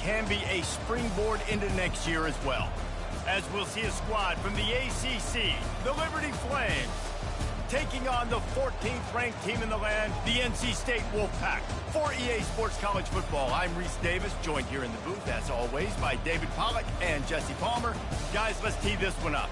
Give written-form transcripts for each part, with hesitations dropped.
can be a springboard into next year as well. As we'll see a squad from the ACC, the Liberty Flames, taking on the 14th ranked team in the land, the NC State Wolfpack. For EA Sports College Football, I'm Reese Davis, joined here in the booth, as always, by David Pollack and Jesse Palmer. Guys, let's tee this one up.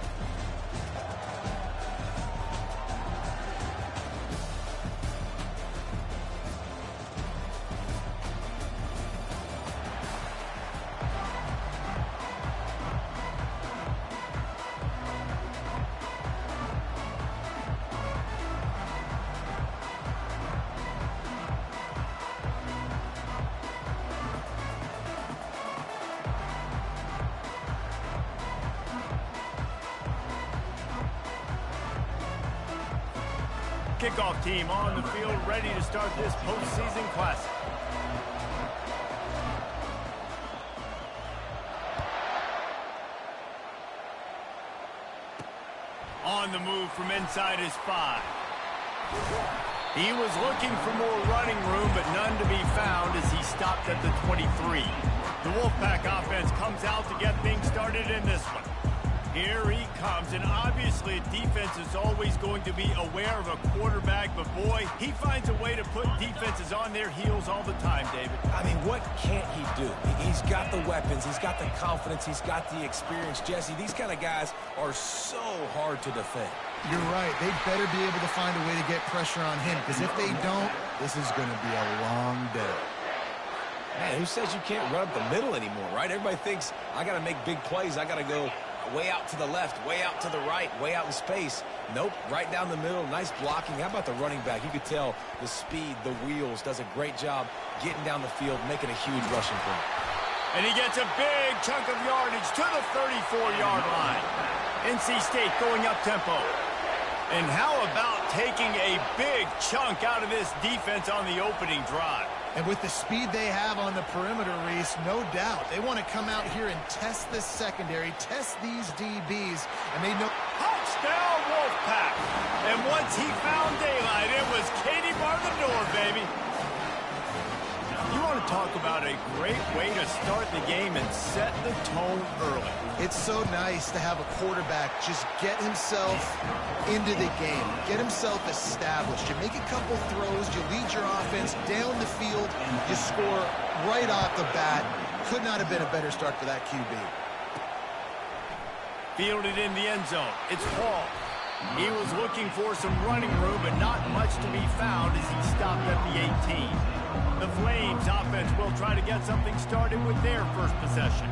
Kickoff team on the field, ready to start this postseason classic. On the move from inside his 5. He was looking for more running room, but none to be found as he stopped at the 23. The Wolfpack offense comes out to get things started in this one. Here he comes, and obviously defense is always going to be aware of a quarterback, but boy, he finds a way to put defenses on their heels all the time, David. I mean, what can't he do? He's got the weapons, he's got the confidence, he's got the experience. Jesse, these kind of guys are so hard to defend. You're right. They better be able to find a way to get pressure on him, because if they don't, this is going to be a long day. Man, who says you can't run up the middle anymore, right? Everybody thinks, I got to make big plays, I got to go way out to the left, way out to the right, way out in space. Nope, right down the middle, nice blocking. How about the running back? You could tell the speed, the wheels, does a great job getting down the field, making a huge rushing play. And he gets a big chunk of yardage to the 34-yard line. NC State going up-tempo. And how about taking a big chunk out of this defense on the opening drive? And with the speed they have on the perimeter, Reese, no doubt, they want to come out here and test this secondary, test these DBs, and they know... Touchdown, Wolfpack! And once he found daylight, it was Katie bar the door, baby. You want to talk about a great way to start the game and set the tone early. It's so nice to have a quarterback just get himself into the game, get himself established. You make a couple throws, you lead your offense down the field, you score right off the bat. Could not have been a better start for that QB. Fielded in the end zone. It's Hall. He was looking for some running room, but not much to be found as he stopped at the 18. The Flames offense will try to get something started with their first possession.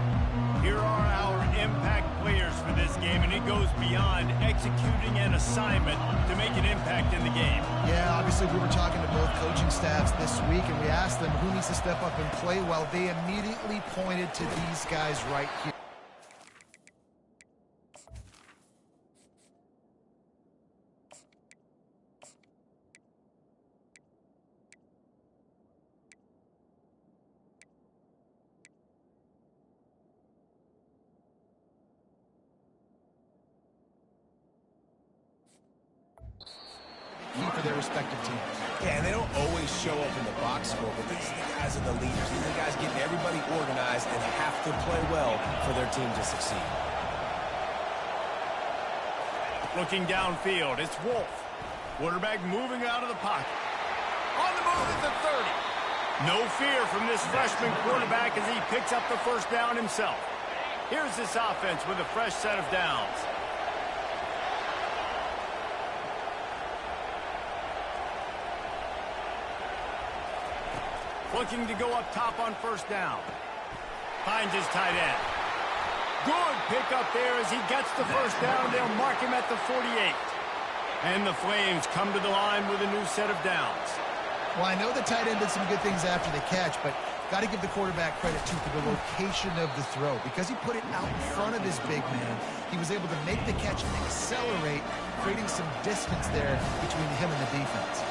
Here are our impact players for this game, and it goes beyond executing an assignment to make an impact in the game. Yeah, obviously we were talking to both coaching staffs this week, and we asked them who needs to step up and play well. They immediately pointed to these guys right here. For their respective teams. Yeah, and they don't always show up in the box score, but these are the guys are the leaders. These are the guys getting everybody organized and have to play well for their team to succeed. Looking downfield, it's Wolf. Quarterback moving out of the pocket. On the move at the 30. No fear from this freshman quarterback as he picks up the first down himself. Here's this offense with a fresh set of downs. Looking to go up top on first down. Finds his tight end. Good pickup there as he gets the first down. They'll mark him at the 48. And the Flames come to the line with a new set of downs. Well, I know the tight end did some good things after the catch, but got to give the quarterback credit, too, for the location of the throw. Because he put it out in front of his big man, he was able to make the catch and accelerate, creating some distance there between him and the defense.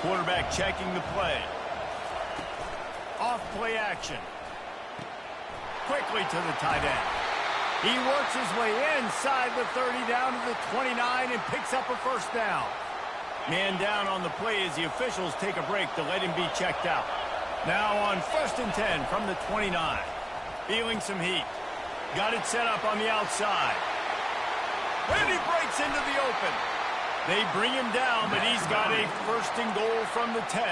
Quarterback checking the play. Off play action. Quickly to the tight end. He works his way inside the 30 down to the 29 and picks up a first down. Man down on the play as the officials take a break to let him be checked out. Now on 1st and 10 from the 29. Feeling some heat. Got it set up on the outside. And he breaks into the open. They bring him down, but he's got a first and goal from the 10.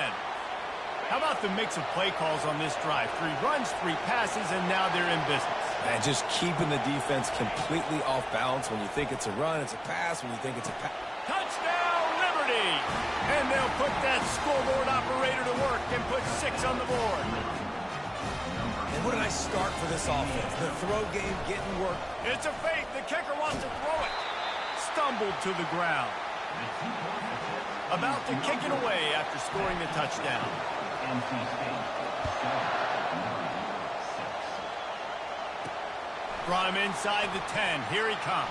How about the mix of play calls on this drive? 3 runs, 3 passes, and now they're in business. And just keeping the defense completely off balance. When you think it's a run, it's a pass. When you think it's a pass. Touchdown, Liberty! And they'll put that scoreboard operator to work and put 6 on the board. And what a nice start for this offense. The throw game getting work. It's a fake. The kicker wants to throw it. Stumbled to the ground. About to kick it away after scoring a touchdown. From inside the 10, here he comes.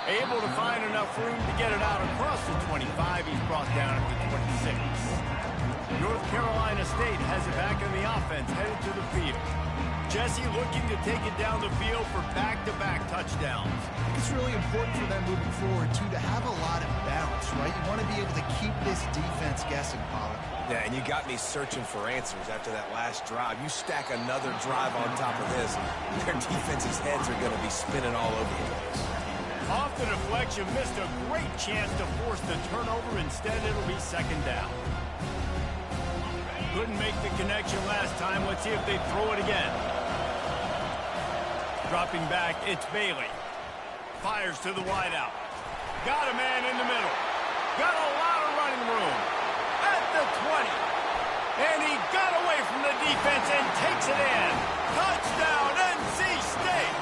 Able to find enough room to get it out across the 25. He's brought down at the 26. North Carolina State has it back in the offense, headed to the field. Jesse looking to take it down the field for back-to-back touchdowns. It's really important for them moving forward, too, to have a lot of balance, right? You want to be able to keep this defense guessing, Pollard. Yeah, and you got me searching for answers after that last drive. You stack another drive on top of this, their defense's heads are going to be spinning all over the place. Off the deflection, missed a great chance to force the turnover. Instead, it'll be second down. Couldn't make the connection last time. Let's see if they throw it again. Dropping back, it's Bailey. Fires to the wideout. Got a man in the middle. Got a lot of running room. At the 20. And he got away from the defense and takes it in. Touchdown, NC State.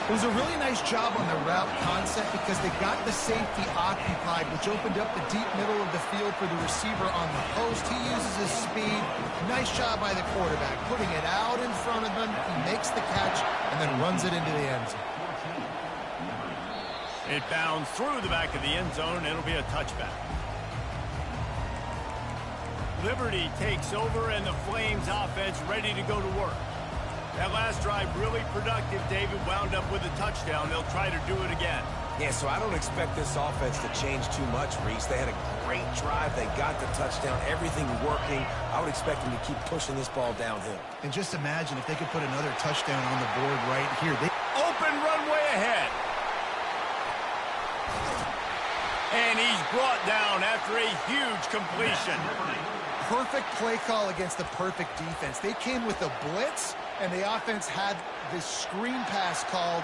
It was a really nice job on the route concept because they got the safety occupied, which opened up the deep middle of the field for the receiver on the post. He uses his speed. Nice job by the quarterback, putting it out in front of him. He makes the catch and then runs it into the end zone. It bounds through the back of the end zone. It'll be a touchback. Liberty takes over, and the Flames offense ready to go to work. That last drive really productive. David wound up with a touchdown. They'll try to do it again. Yeah, so I don't expect this offense to change too much, Reese. They had a great drive. They got the touchdown. Everything working. I would expect them to keep pushing this ball downhill. And just imagine if they could put another touchdown on the board right here. Open runway ahead. And he's brought down after a huge completion. Perfect play call against the perfect defense. They came with a blitz, and the offense had this screen pass called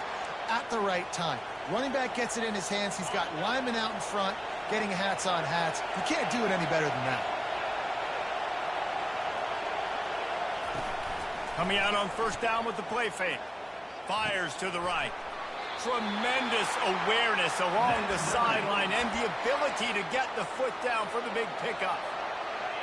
at the right time. Running back gets it in his hands. He's got linemen out in front, getting hats on hats. You can't do it any better than that. Coming out on first down with the play fake. Fires to the right. Tremendous awareness along the sideline and the ability to get the foot down for the big pickup.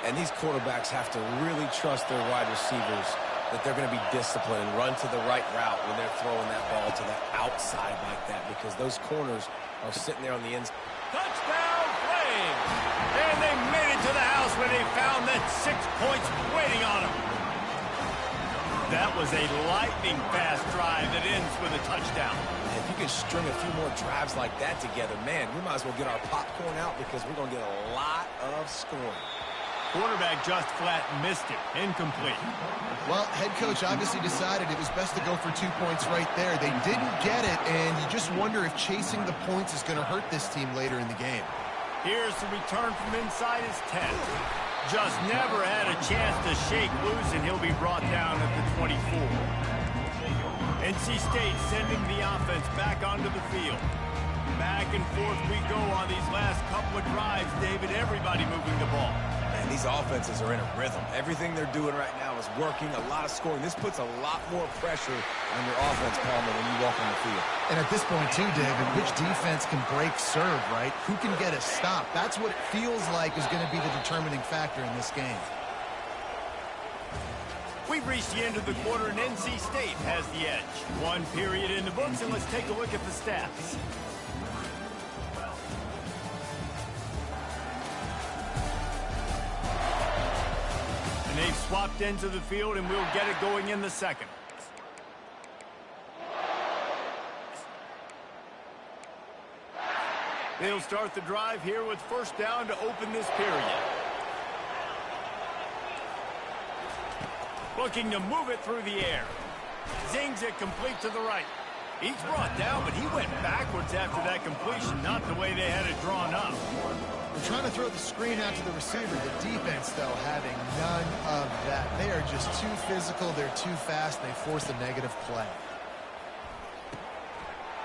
And these quarterbacks have to really trust their wide receivers that they're going to be disciplined and run to the right route when they're throwing that ball to the outside like that, because those corners are sitting there on the inside. Touchdown, Flames! And they made it to the house when they found that 6 points waiting on them. That was a lightning-fast drive that ends with a touchdown. If you can string a few more drives like that together, man, we might as well get our popcorn out because we're going to get a lot of scoring. Quarterback just flat missed it. Incomplete. Well, head coach obviously decided it was best to go for 2 points right there. They didn't get it, and you just wonder if chasing the points is going to hurt this team later in the game. Here's the return from inside his 10. Just never had a chance to shake loose, and he'll be brought down at the 24. NC State sending the offense back onto the field. Back and forth we go on these last couple of drives, David. Everybody moving the ball. And these offenses are in a rhythm. Everything they're doing right now is working, a lot of scoring. This puts a lot more pressure on your offense, Palmer, when you walk on the field. And at this point, too, David, which defense can break serve, right? Who can get a stop? That's what it feels like is going to be the determining factor in this game. We've reached the end of the quarter, and NC State has the edge. 1 period in the books, and let's take a look at the stats. And they've swapped into the field, and we'll get it going in the second. They'll start the drive here with first down to open this period. Looking to move it through the air. Zings it complete to the right. He's brought down, but he went backwards after that completion, not the way they had it drawn up. They're trying to throw the screen out to the receiver. The defense, though, having none of that. They are just too physical. They're too fast. They force a negative play.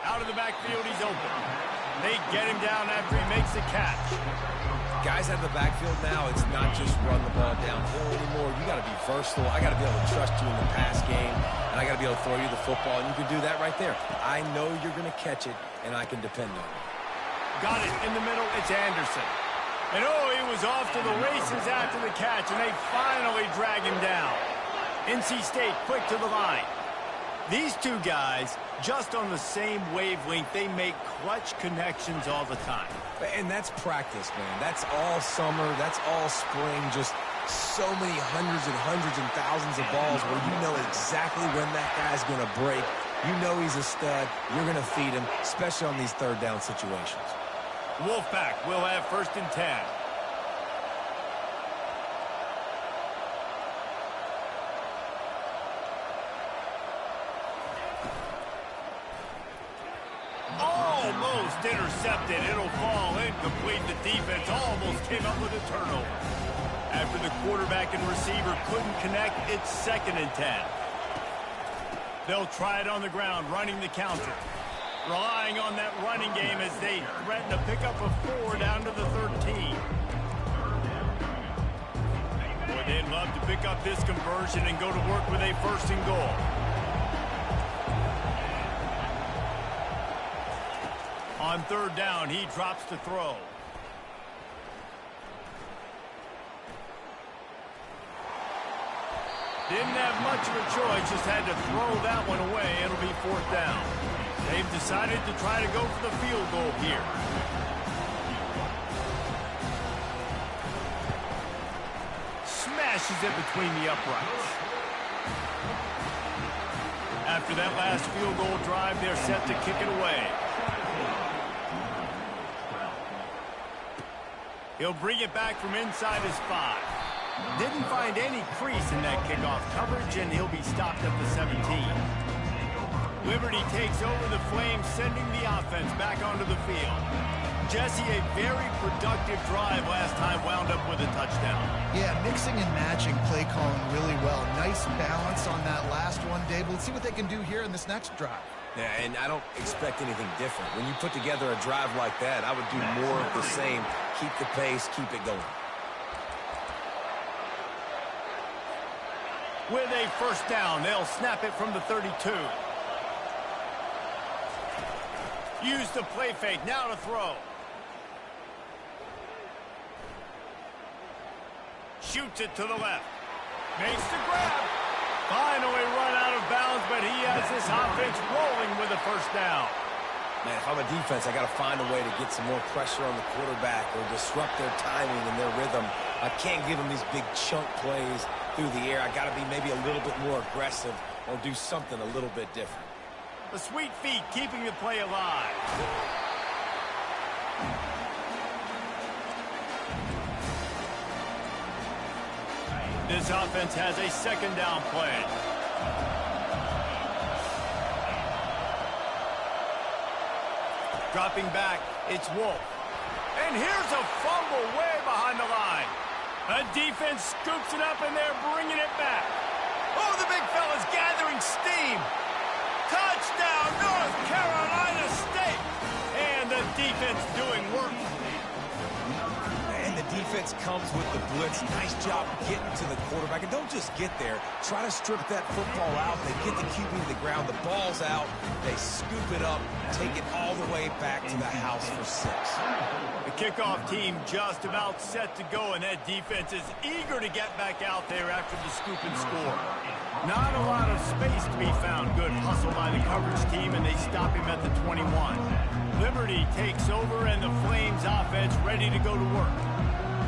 Out of the backfield, he's open. They get him down after he makes the catch. Guys out of the backfield now, it's not just run the ball downhill anymore. You got to be versatile. I got to be able to trust you in the pass game, and I got to be able to throw you the football, and you can do that right there. I know you're going to catch it, and I can depend on it. Got it in the middle. It's Anderson. And oh, he was off to the races after the catch, and they finally drag him down. NC State quick to the line. These two guys, just on the same wavelength, they make clutch connections all the time. And that's practice, man. That's all summer. That's all spring. Just so many hundreds and thousands of balls where you know exactly when that guy's going to break. You know he's a stud. You're going to feed him, especially on these third down situations. Wolfpack will have 1st and 10. Almost intercepted. It'll fall incomplete. The defense almost came up with a turnover. After the quarterback and receiver couldn't connect, it's 2nd and 10. They'll try it on the ground, running the counter. Relying on that running game as they threaten to pick up a 4 down to the 13. Boy, they'd love to pick up this conversion and go to work with a 1st and goal. On 3rd down, he drops to throw. Didn't have much of a choice, just had to throw that one away. It'll be 4th down. They've decided to try to go for the field goal here. Smashes it between the uprights. After that last field goal drive, they're set to kick it away. He'll bring it back from inside his 5. Didn't find any crease in that kickoff coverage, and he'll be stopped at the 17. Liberty takes over the Flames, sending the offense back onto the field. Jesse, a very productive drive last time, wound up with a touchdown. Yeah, mixing and matching play calling really well. Nice balance on that last one, Dave. Let's see what they can do here in this next drive. Yeah, and I don't expect anything different. When you put together a drive like that, I would do more of the same. Keep the pace, keep it going. With a 1st down, they'll snap it from the 32. Use the play fake, now to throw. Shoots it to the left. Makes the grab. Finally run out of bounds, but he has this offense rolling with a 1st down. Man, if I'm a defense, I got to find a way to get some more pressure on the quarterback or disrupt their timing and their rhythm. I can't give them these big chunk plays through the air. I got to be maybe a little bit more aggressive or do something a little bit different. The sweet feet keeping the play alive. This offense has a 2nd down play. Dropping back, it's Wolf. And here's a fumble way behind the line. A defense scoops it up, and they're bringing it back. Oh, the big fella's gathering steam. Touchdown, North Carolina State. And the defense doing work. And the defense comes with the blitz. Nice job getting to the quarterback. And don't just get there. Try to strip that football out. They get the QB to the ground. The ball's out. They scoop it up, take it all the way back to the house for 6. The kickoff team just about set to go, and that defense is eager to get back out there after the scoop and score. Not a lot of space to be found. Good hustle by the coverage team, and they stop him at the 21. Liberty takes over, and the Flames offense ready to go to work.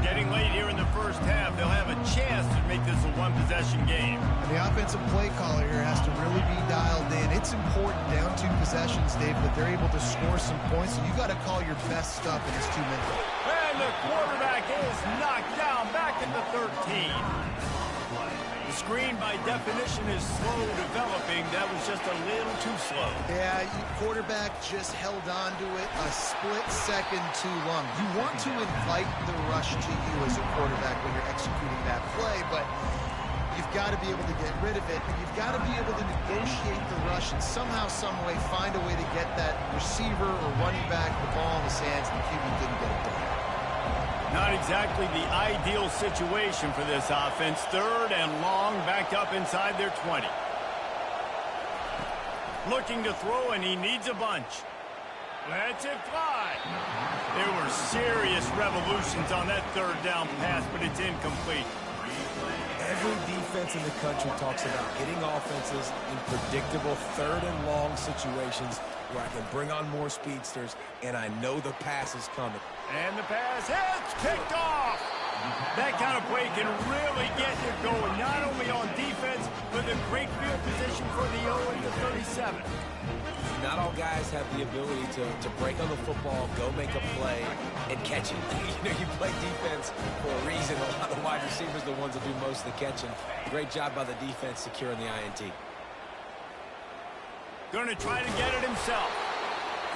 Getting late here in the 1st half, they'll have a chance to make this a 1-possession game. And the offensive play caller here has to really be dialed in. It's important down 2 possessions, Dave, that they're able to score some points. So you got to call your best stuff in this 2 minutes. And the quarterback is knocked down back at the 13. The screen, by definition, is slow developing. That was just a little too slow. Yeah, quarterback just held on to it a split second too long. You want to invite the rush to you as a quarterback when you're executing that play, but you've got to be able to get rid of it, and you've got to be able to negotiate the rush and somehow, some way, find a way to get that receiver or running back the ball in his hands, and the QB didn't get it done. Not exactly the ideal situation for this offense. 3rd and long, backed up inside their 20. Looking to throw, and he needs a bunch. Lets it fly. There were serious revolutions on that 3rd down pass, but it's incomplete. Every defense in the country talks about getting offenses in predictable 3rd and long situations where I can bring on more speedsters, and I know the pass is coming. And the pass hits, picked off. That kind of play can really get you going, not only on defense, but the great field position for the 0 and the 37. Not all guys have the ability to break on the football, go make a play, and catch it. You play defense for a reason. A lot of the wide receivers are the ones that do most of the catching. Great job by the defense securing the INT. Going to try to get it himself.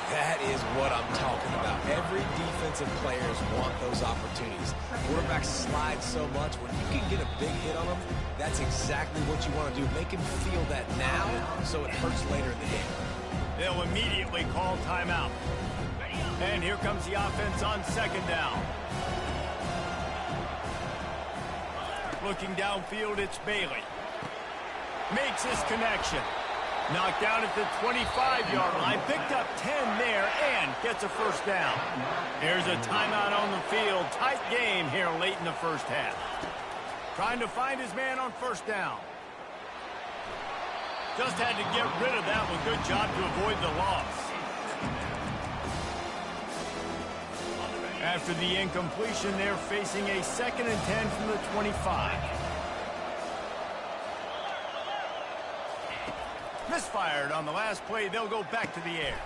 That is what I'm talking about. Every defensive players want those opportunities. Quarterbacks slide so much. When you can get a big hit on them, that's exactly what you want to do. Make him feel that now so it hurts later in the game. They'll immediately call timeout. And here comes the offense on 2nd down. Looking downfield, it's Bailey. Makes his connection. Knocked down at the 25-yard line. Picked up 10 there and gets a 1st down. There's a timeout on the field. Tight game here late in the 1st half. Trying to find his man on 1st down. Just had to get rid of that one. Good job to avoid the loss. After the incompletion, they're facing a 2nd and 10 from the 25. Misfired on the last play. They'll go back to the air.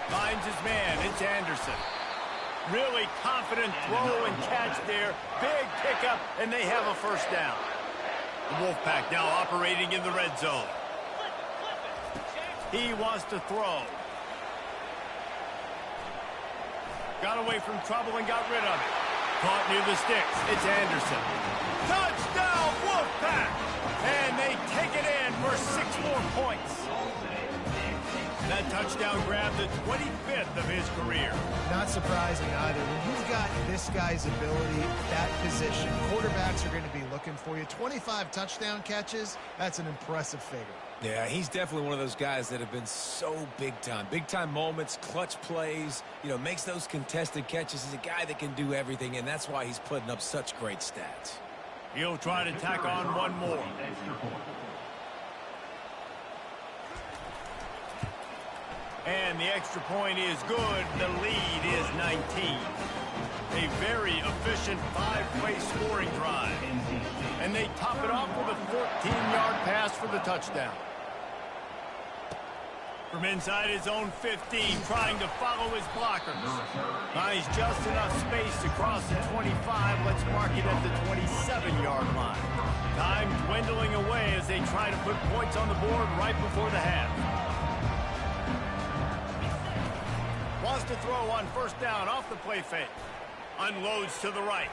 Finds his man. It's Anderson. Really confident throw and catch there. Big pickup, and they have a 1st down. The Wolfpack now operating in the red zone. He wants to throw. Got away from trouble and got rid of it. Caught near the sticks. It's Anderson. Touchdown, Wolfpack! And they take it in for 6 more points. That touchdown grabbed the 25th of his career. Not surprising either. When you've got this guy's ability, that position, quarterbacks are going to be looking for you. 25 touchdown catches, that's an impressive figure. Yeah, he's definitely one of those guys that have been so big time. Big time moments, clutch plays, makes those contested catches. He's a guy that can do everything, and that's why he's putting up such great stats. He'll try to tack on one more. And the extra point is good. The lead is 19. A very efficient 5-play scoring drive. And they top it off with a 14-yard pass for the touchdown. From inside his own 15, trying to follow his blockers. Finds just enough space to cross the 25. Let's mark it at the 27-yard line. Time dwindling away as they try to put points on the board right before the half. Wants to throw on 1st down off the play fake. Unloads to the right.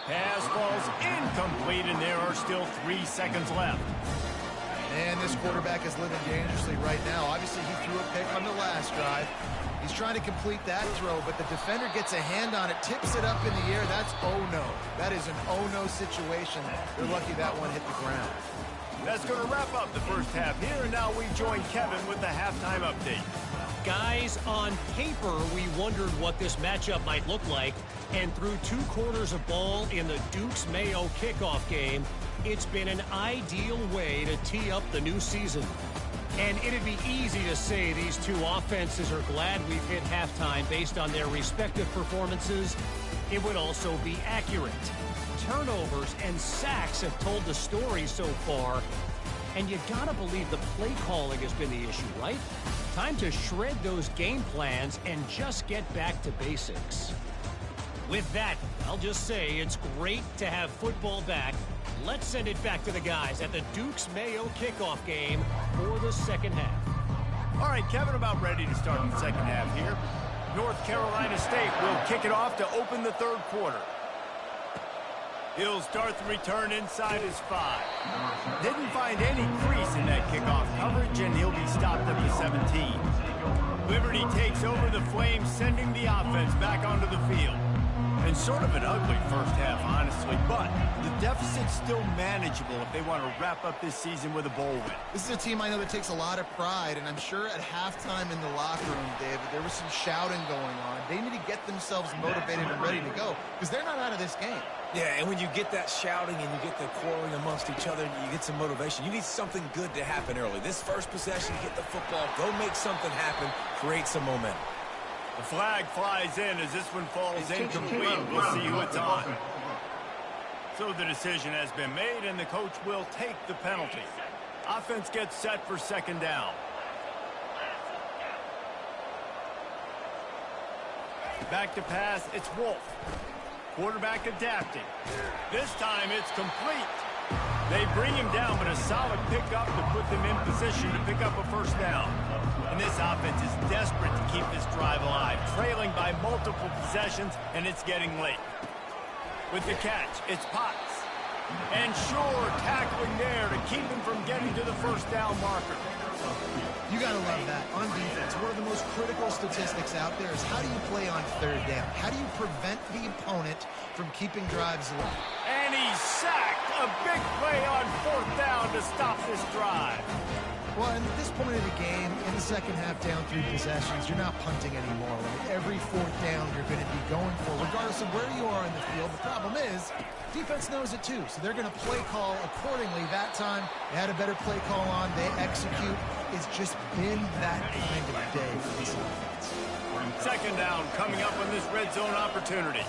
Pass falls incomplete, and there are still 3 seconds left. And this quarterback is living dangerously right now. Obviously, he threw a pick on the last drive. He's trying to complete that throw, but the defender gets a hand on it, tips it up in the air. That's oh-no. That is an oh-no situation. They're lucky that one hit the ground. That's going to wrap up the 1st half. Here and now we join Kevin with the halftime update. Guys, on paper, we wondered what this matchup might look like, and through 2 quarters of ball in the Dukes-Mayo kickoff game, it's been an ideal way to tee up the new season. And it'd be easy to say these 2 offenses are glad we've hit halftime based on their respective performances. It would also be accurate. Turnovers and sacks have told the story so far, and you gotta believe the play calling has been the issue, right? Time to shred those game plans and just get back to basics. With that, I'll just say it's great to have football back. Let's send it back to the guys at the Dukes Mayo kickoff game for the second half. All right, Kevin, about ready to start the second half here. North Carolina State will kick it off to open the third quarter. He'll start the return inside his 5. Didn't find any crease in that kickoff coverage, and he'll be stopped at the 17. Liberty takes over the Flames, sending the offense back onto the field. And sort of an ugly first half, honestly, but the deficit's still manageable if they want to wrap up this season with a bowl win. This is a team I know that takes a lot of pride, and I'm sure at halftime in the locker room, David, there was some shouting going on. They need to get themselves motivated and ready to go, because they're not out of this game. Yeah, and when you get that shouting and you get the quarreling amongst each other and you get some motivation, you need something good to happen early. This first possession, get the football, go make something happen, create some momentum. The flag flies in as this one falls incomplete. We'll see who it's on. So the decision has been made, and the coach will take the penalty. Offense gets set for second down. Back to pass, it's Wolf. Quarterback adapting. This time it's complete. They bring him down, but a solid pickup to put them in position to pick up a first down. And this offense is desperate to keep this drive alive, trailing by multiple possessions, and it's getting late. With the catch, it's Potts. And Shore tackling there to keep him from getting to the first down marker. You got to love that. On defense, one of the most critical statistics out there is how do you play on third down? How do you prevent the opponent from keeping drives alive? And he's sacked. A big play on fourth down to stop this drive. Well, and at this point of the game, in the second half, down 3 possessions, you're not punting anymore. Right? Every fourth down you're going to be going for, regardless of where you are in the field. The problem is, defense knows it too, so they're going to play call accordingly. That time, they had a better play call on. They execute. It's just been that kind of day for this offense. Second down coming up on this red zone opportunity.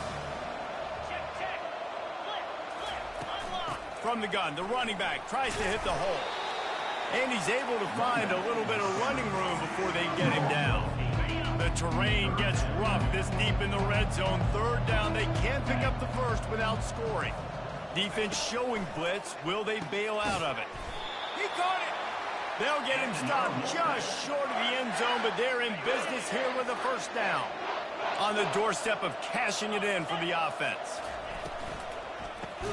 From the gun, the running back tries to hit the hole. And he's able to find a little bit of running room before they get him down. The terrain gets rough this deep in the red zone. Third down, they can't pick up the first without scoring. Defense showing blitz. Will they bail out of it? He caught it. They'll get him stopped just short of the end zone, but they're in business here with a first down. On the doorstep of cashing it in for the offense.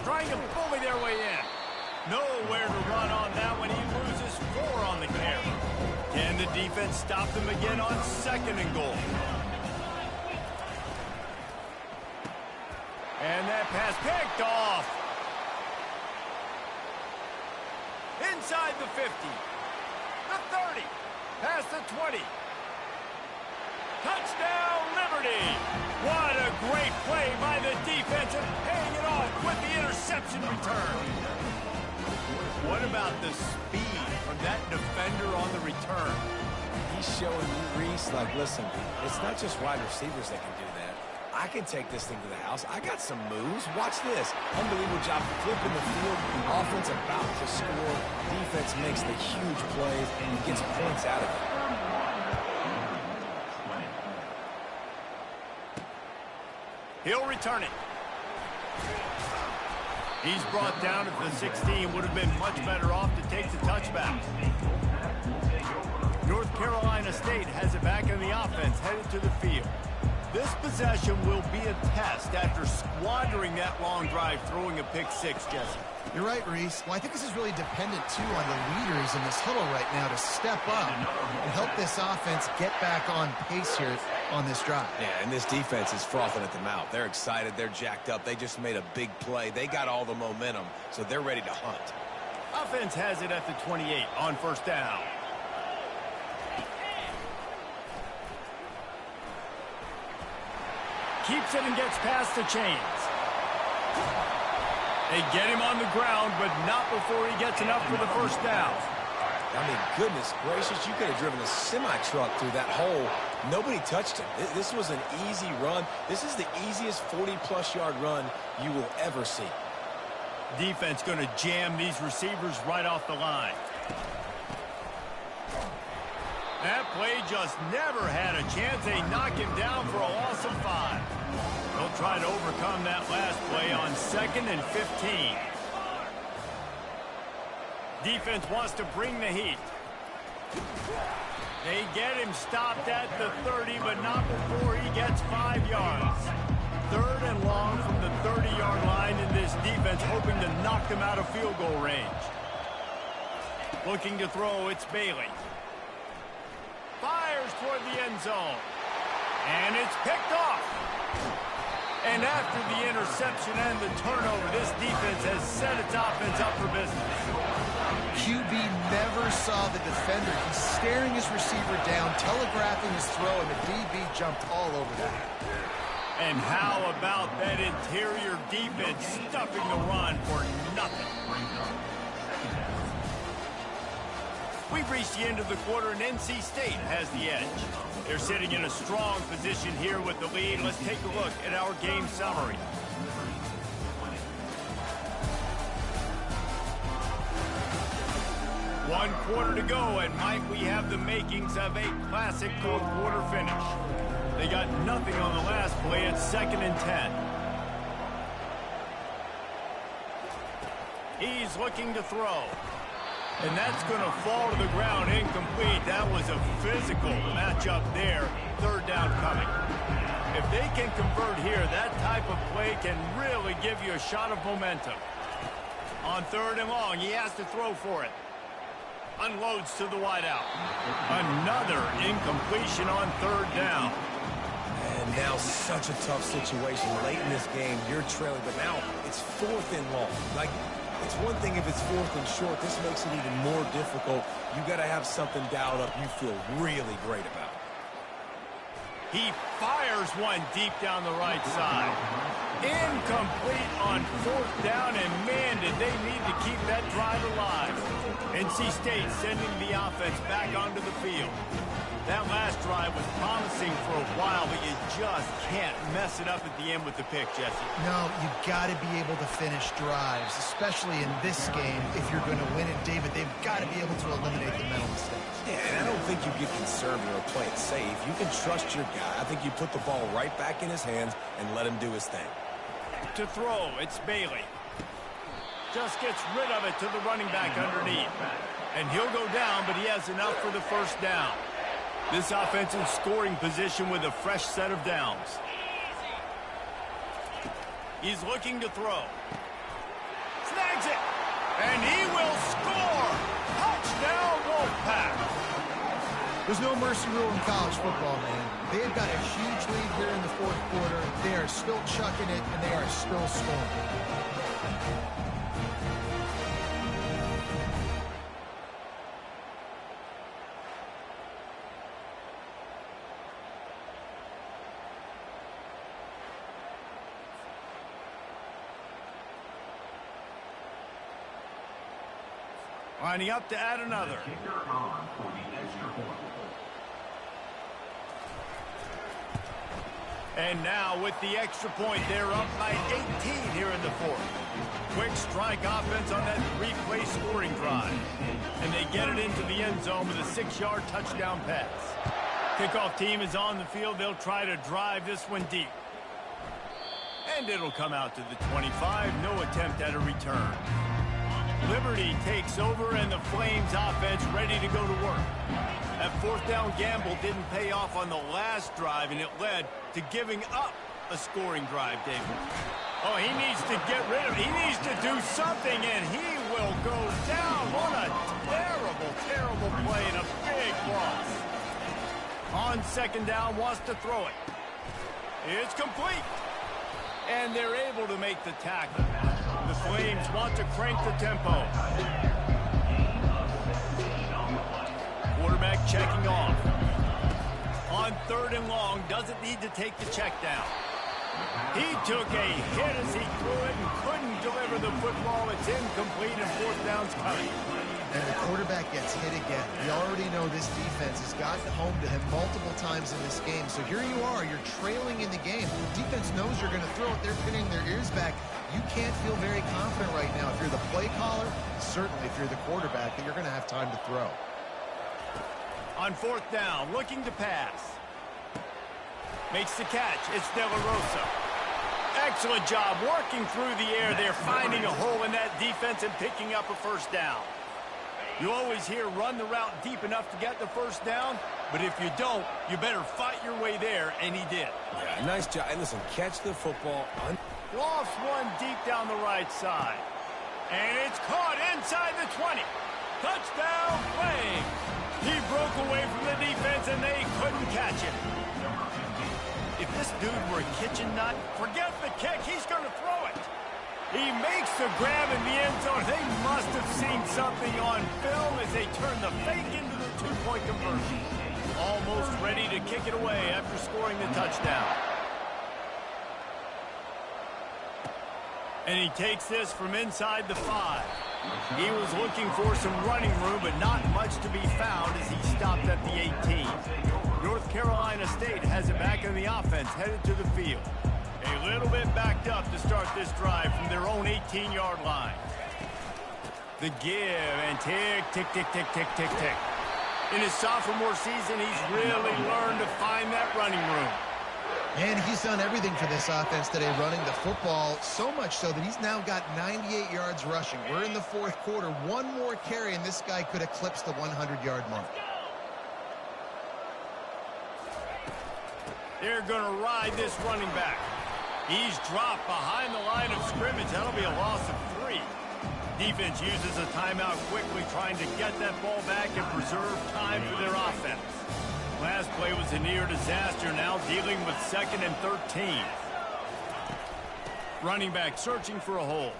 Trying to bully their way in. Nowhere to run on that one. He loses 4 on the carry. Can the defense stop them again on second and goal? And that pass picked off. Inside the 50. The 30. Past the 20. Touchdown, Liberty! What a great play by the defense and paying it off with the interception return. What about the speed from that defender on the return? He's showing you, Reese, like, listen, it's not just wide receivers that can do that. I can take this thing to the house. I got some moves. Watch this. Unbelievable job flipping the field. Offense about to score. Defense makes the huge plays and gets points out of it. He'll return it. He's brought down at the 16. Would have been much better off to take the touchback. North Carolina State has it back in the offense, headed to the field. This possession will be a test after squandering that long drive, throwing a pick 6, Jesse. You're right, Reese. Well, I think this is really dependent, too, on the leaders in this huddle right now to step up and help this offense get back on pace here on this drive. Yeah, and this defense is frothing at the mouth. They're excited. They're jacked up. They just made a big play. They got all the momentum, so they're ready to hunt. Offense has it at the 28 on first down. Keeps it and gets past the chains. They get him on the ground, but not before he gets enough for the first down. I mean, goodness gracious, you could have driven a semi-truck through that hole. Nobody touched him. This was an easy run. This is the easiest 40-plus yard run you will ever see. Defense going to jam these receivers right off the line. That play just never had a chance. They knock him down for a loss of 5. They'll try to overcome that last play on 2nd and 15. Defense wants to bring the heat. They get him stopped at the 30, but not before he gets 5 yards. 3rd and long from the 30-yard line in this defense, hoping to knock them out of field goal range. Looking to throw, it's Bailey. Fires toward the end zone. And it's picked off. And after the interception and the turnover, this defense has set its offense up for business. QB never saw the defender. He's staring his receiver down, telegraphing his throw, and the DB jumped all over that. And how about that interior defense stuffing the run for nothing? We've reached the end of the quarter, and NC State has the edge. They're sitting in a strong position here with the lead. Let's take a look at our game summary. One quarter to go, and might we have the makings of a classic fourth quarter finish. They got nothing on the last play at 2nd and 10. He's looking to throw. And that's going to fall to the ground incomplete. That was a physical matchup there. 3rd down coming. If they can convert here, that type of play can really give you a shot of momentum. On 3rd and long, he has to throw for it. Unloads to the wideout. Another incompletion on 3rd down. And now such a tough situation. Late in this game, you're trailing, but now it's 4th and long. Like, it's one thing if it's 4th and short. This makes it even more difficult. You got to have something dialed up you feel really great about. He fires one deep down the right side. Incomplete on 4th down, and man, did they need to keep that drive alive. NC State sending the offense back onto the field. That last drive was promising for a while, but you just can't mess it up at the end with the pick, Jesse. No, you got to be able to finish drives, especially in this game. If you're going to win it, David, they've got to be able to eliminate the mental mistakes. Yeah, and I don't think you get conservative or play it safe. You can trust your guy. I think you put the ball right back in his hands and let him do his thing. To throw, it's Bailey. Just gets rid of it to the running back underneath. And he'll go down, but he has enough for the 1st down. This offensive scoring position with a fresh set of downs. He's looking to throw. Snags it. And he will score. Touchdown, Wolfpack. There's no mercy rule in college football, man. They've got a huge lead here in the 4th quarter. They are still chucking it, and they are still scoring. Lining up to add another. And now with the extra point, they're up by 18 here in the 4th. Quick strike offense on that 3-play scoring drive. And they get it into the end zone with a 6-yard touchdown pass. Kickoff team is on the field. They'll try to drive this one deep. And it'll come out to the 25. No attempt at a return. Liberty takes over, and the Flames offense ready to go to work. That 4th down gamble didn't pay off on the last drive, and it led to giving up a scoring drive, David. Oh, he needs to get rid of it. He needs to do something, and he will go down. What a terrible, terrible play and a big loss. On 2nd down, wants to throw it. It's complete. And they're able to make the tackle. The Flames want to crank the tempo. Quarterback checking off. On 3rd and long, doesn't need to take the check down. He took a hit as he threw it and couldn't deliver the football. It's incomplete, and 4th down's coming. And the quarterback gets hit again. We already know this defense has gotten home to him multiple times in this game. So here you are, you're trailing in the game. The defense knows you're going to throw it. They're pinning their ears back. You can't feel very confident right now. If you're the play caller, certainly if you're the quarterback, that you're going to have time to throw. On 4th down, looking to pass. Makes the catch. It's De La Rosa. Excellent job working through the air. They're finding a hole in that defense and picking up a 1st down. You always hear run the route deep enough to get the first down, but if you don't, you better fight your way there, and he did. Yeah, nice job. And listen, catch the football. Lofts one deep down the right side. And it's caught inside the 20. Touchdown, Flames. He broke away from the defense, and they couldn't catch him. If this dude were a kitchen nut, forget the kick. He's going to throw it. He makes the grab in the end zone. They must have seen something on film as they turn the fake into the two-point conversion. Almost ready to kick it away after scoring the touchdown. And he takes this from inside the 5. He was looking for some running room, but not much to be found as he stopped at the 18. North Carolina State has it back in the offense, headed to the field. A little bit backed up to start this drive from their own 18-yard line. The give, and tick, tick, tick, tick, tick, tick, tick. In his sophomore season, he's really learned to find that running room. And he's done everything for this offense today, running the football, so much so that he's now got 98 yards rushing. We're in the fourth quarter. One more carry, and this guy could eclipse the 100-yard mark. They're going to ride this running back. He's dropped behind the line of scrimmage. That'll be a loss of 3. Defense uses a timeout quickly, trying to get that ball back and preserve time for their offense. Last play was a near disaster, now dealing with 2nd and 13. Running back searching for a hole.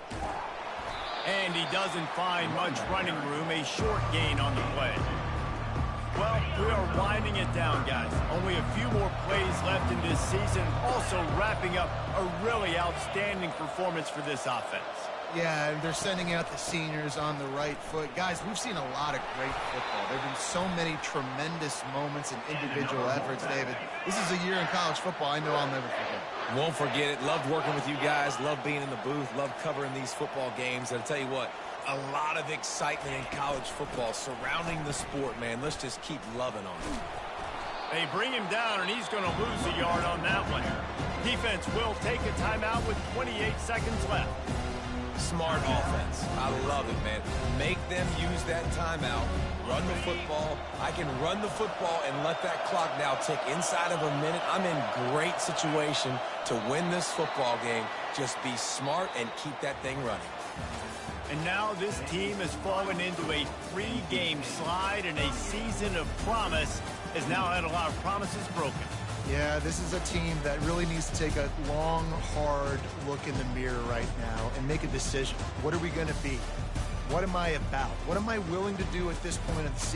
And he doesn't find much running room, a short gain on the play. Well, we are winding it down, guys. Only a few more plays left in this season, also wrapping up a really outstanding performance for this offense. Yeah, and they're sending out the seniors on the right foot. Guys, we've seen a lot of great football. There have been so many tremendous moments and individual efforts, David. This is a year in college football I know I'll never forget. Won't forget it. Loved working with you guys. Loved being in the booth. Loved covering these football games. And I'll tell you what, a lot of excitement in college football surrounding the sport, man. Let's just keep loving on it. They bring him down, and he's going to lose a yard on that one. Defense will take a timeout with 28 seconds left. Smart offense. I love it, man. Make them use that timeout. Run the football. I can run the football and let that clock now tick inside of a minute. I'm in great situation to win this football game. Just be smart and keep that thing running. And now this team has fallen into a 3-game slide, and a season of promise has now had a lot of promises broken. Yeah, this is a team that really needs to take a long, hard look in the mirror right now and make a decision. What are we going to be? What am I about? What am I willing to do at this point of the season?